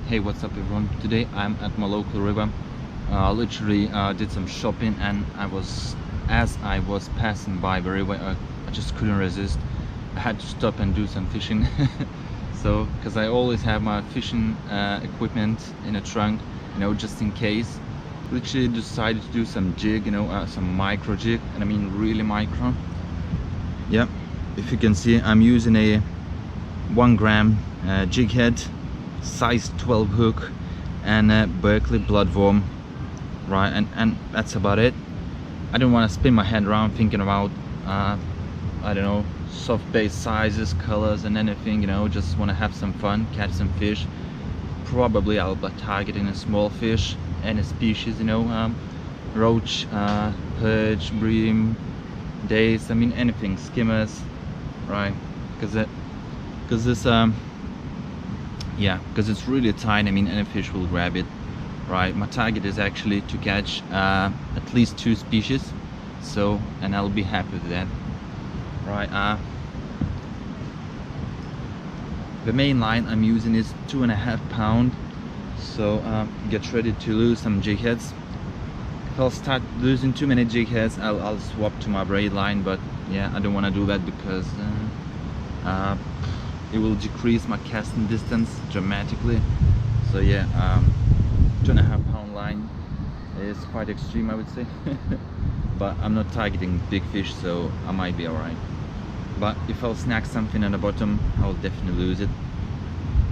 Hey, what's up everyone? Today I'm at my local river. Literally did some shopping, and as I was passing by the river, I just couldn't resist. I had to stop and do some fishing. So, because I always have my fishing equipment in a trunk, just in case. Literally decided to do some jig, some micro jig, and I mean really micro. Yeah, if you can see, I'm using a 1 gram jig head, size 12 hook, and a Berkley bloodworm, right? And that's about it. I don't want to spin my head around thinking about I don't know, soft bait sizes, colors, and anything. Just want to have some fun, catch some fish. Probably I'll be targeting a small fish, any species, roach, perch, bream, dace, I mean anything, skimmers, right? Because it's really tiny. I mean any fish will grab it, right? My target is actually to catch at least 2 species, so, and I'll be happy with that, right? The main line I'm using is 2.5 pound, so get ready to lose some jig heads. If I'll start losing too many jig heads, I'll swap to my braid line, but yeah, I don't want to do that because it will decrease my casting distance dramatically. So yeah, 2.5 pound line is quite extreme, I would say. But I'm not targeting big fish, so I might be alright. But if I'll snag something at the bottom, I'll definitely lose it.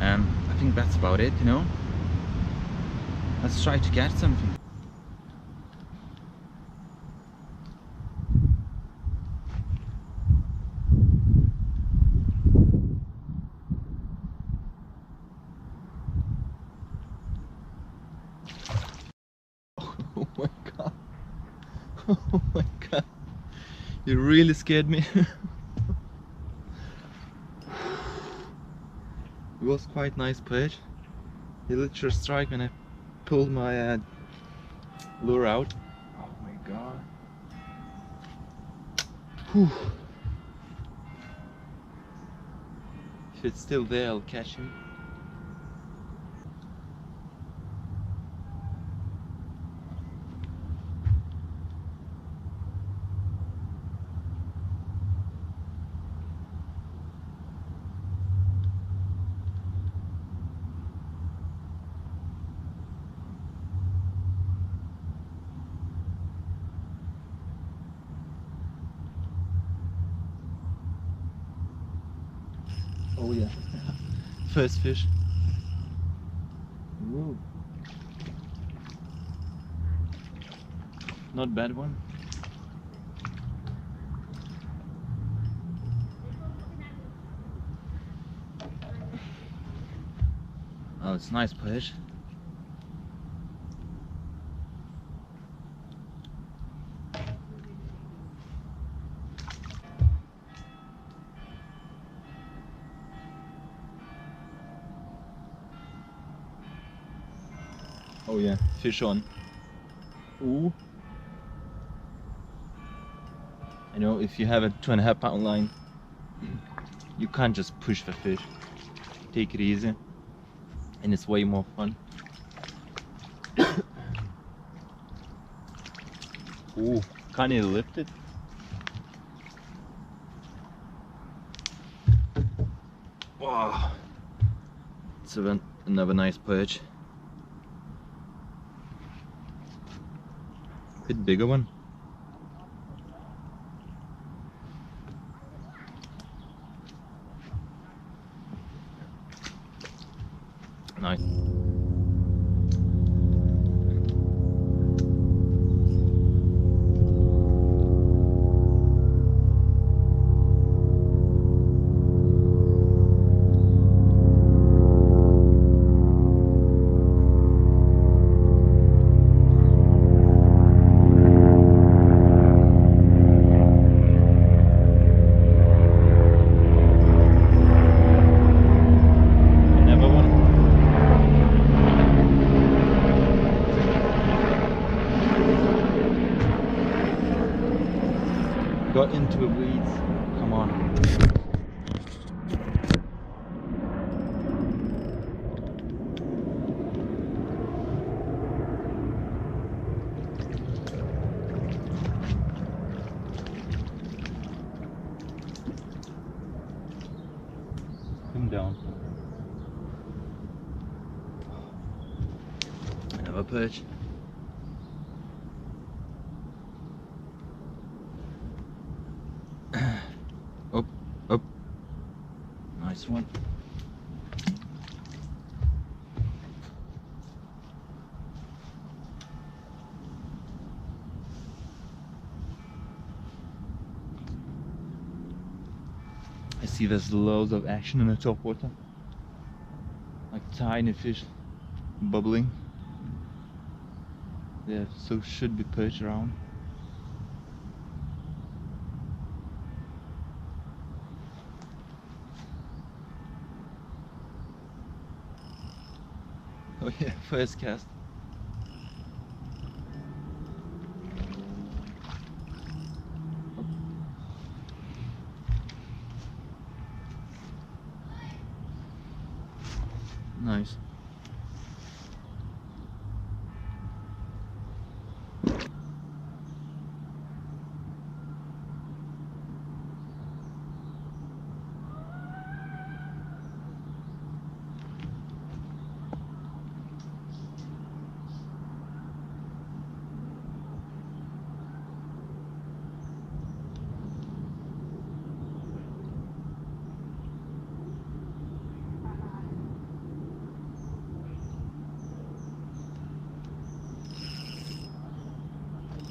I think that's about it, Let's try to catch something. Oh my god. Oh my god. You really scared me. It was quite nice perch. He literally struck when I pulled my lure out. Oh my god. Whew. If it's still there, I'll catch him. Oh yeah. First fish. Whoa. Not bad one. Oh, it's nice perch. Oh yeah, fish on. Ooh. If you have a 2.5 pound line, you can't just push the fish. Take it easy, and it's way more fun. Ooh, can't you lift it? Wow, it's another nice perch. Bit bigger one. Nice. Got into the weeds. Come on. Another perch. Up, up. Nice one. I see there's loads of action in the top water. Like tiny fish bubbling. Yeah, so should be perch around. Oh yeah, first cast. Nice.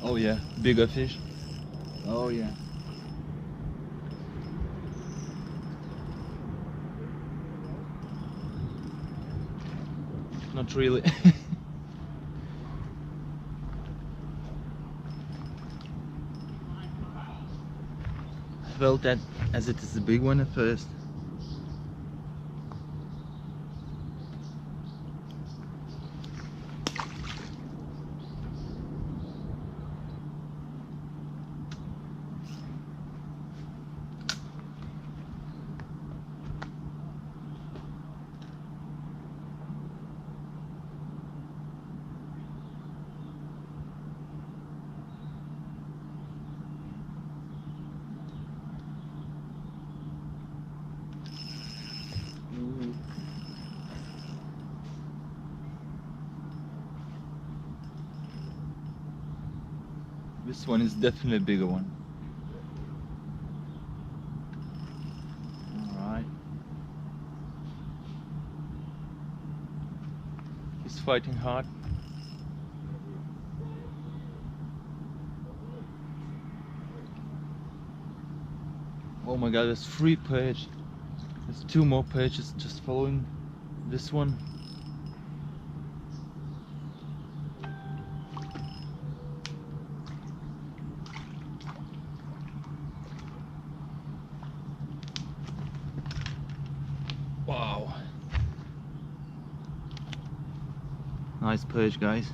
Oh yeah, bigger fish. Oh yeah. Not really. I felt that as it is a big one at first. This one is definitely a bigger one. Alright. He's fighting hard. Oh my god, there's 3 perch. There's 2 more perches just following this one. Wow. Nice perch, guys.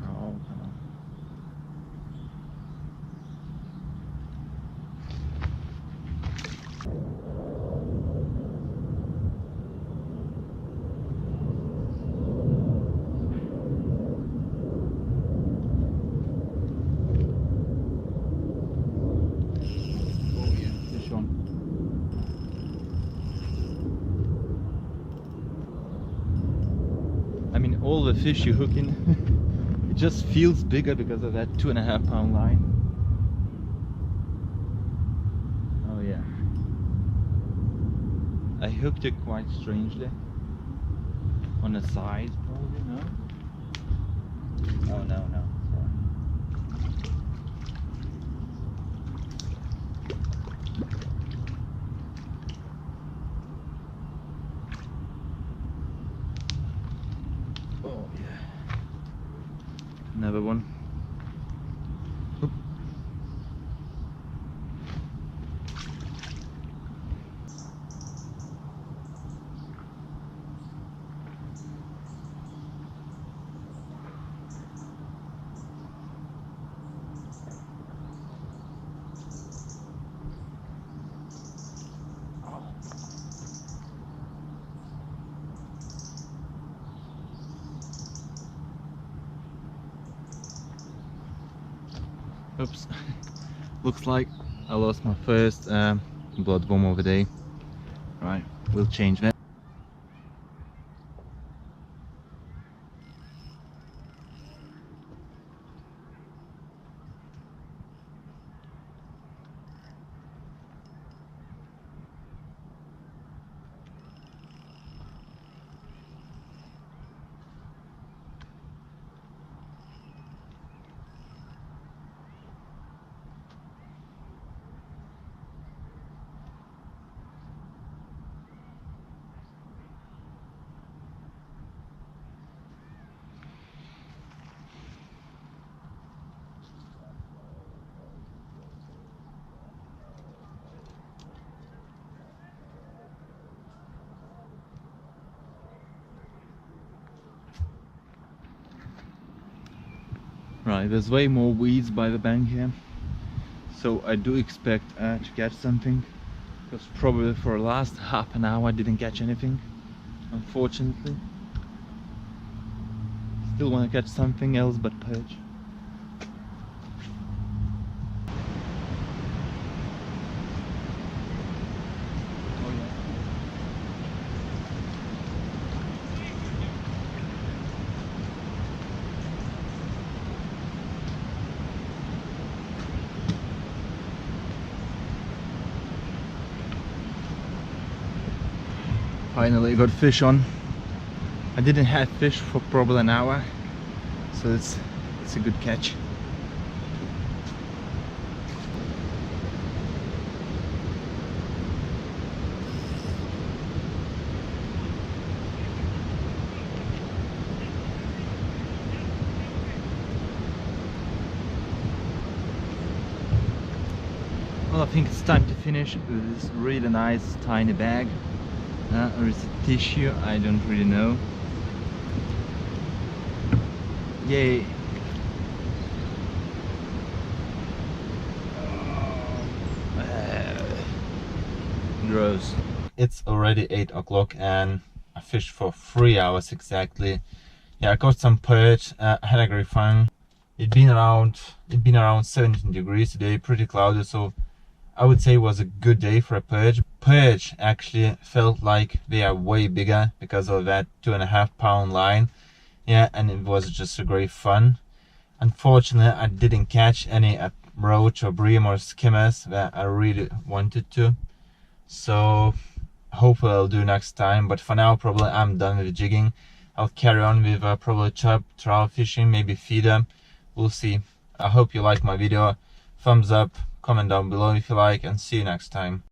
Oh, come on. All the fish you hook in, it just feels bigger because of that 2.5 pound line. Oh yeah. I hooked it quite strangely. On the side, probably, no? Oh no, no. Oh yeah. Another one. Oop. Oops. Looks like I lost my first bloodworm of the day. Right, we'll change that. Right, there's way more weeds by the bank here, so I do expect to catch something, because probably for the last half an hour I didn't catch anything, unfortunately. Still want to catch something else but perch. Oh yeah. Finally got fish on. I didn't have fish for probably an hour, so it's a good catch. Well, I think it's time to finish with this really nice tiny bag. Or is it tissue? I don't really know. Yay! Gross. It's already 8 o'clock and I fished for 3 hours exactly. Yeah, I caught some perch, had a great fun. It'd been around 17 degrees today, pretty cloudy, so I would say it was a good day for a perch. Perch actually felt like they are way bigger because of that 2.5 pound line. Yeah, and it was just a great fun. Unfortunately, I didn't catch any roach or bream or skimmers that I really wanted to. So hopefully I'll do next time. But for now, probably I'm done with jigging. I'll carry on with probably chub, trout fishing, maybe feeder. We'll see. I hope you like my video. Thumbs up, comment down below if you like, and see you next time.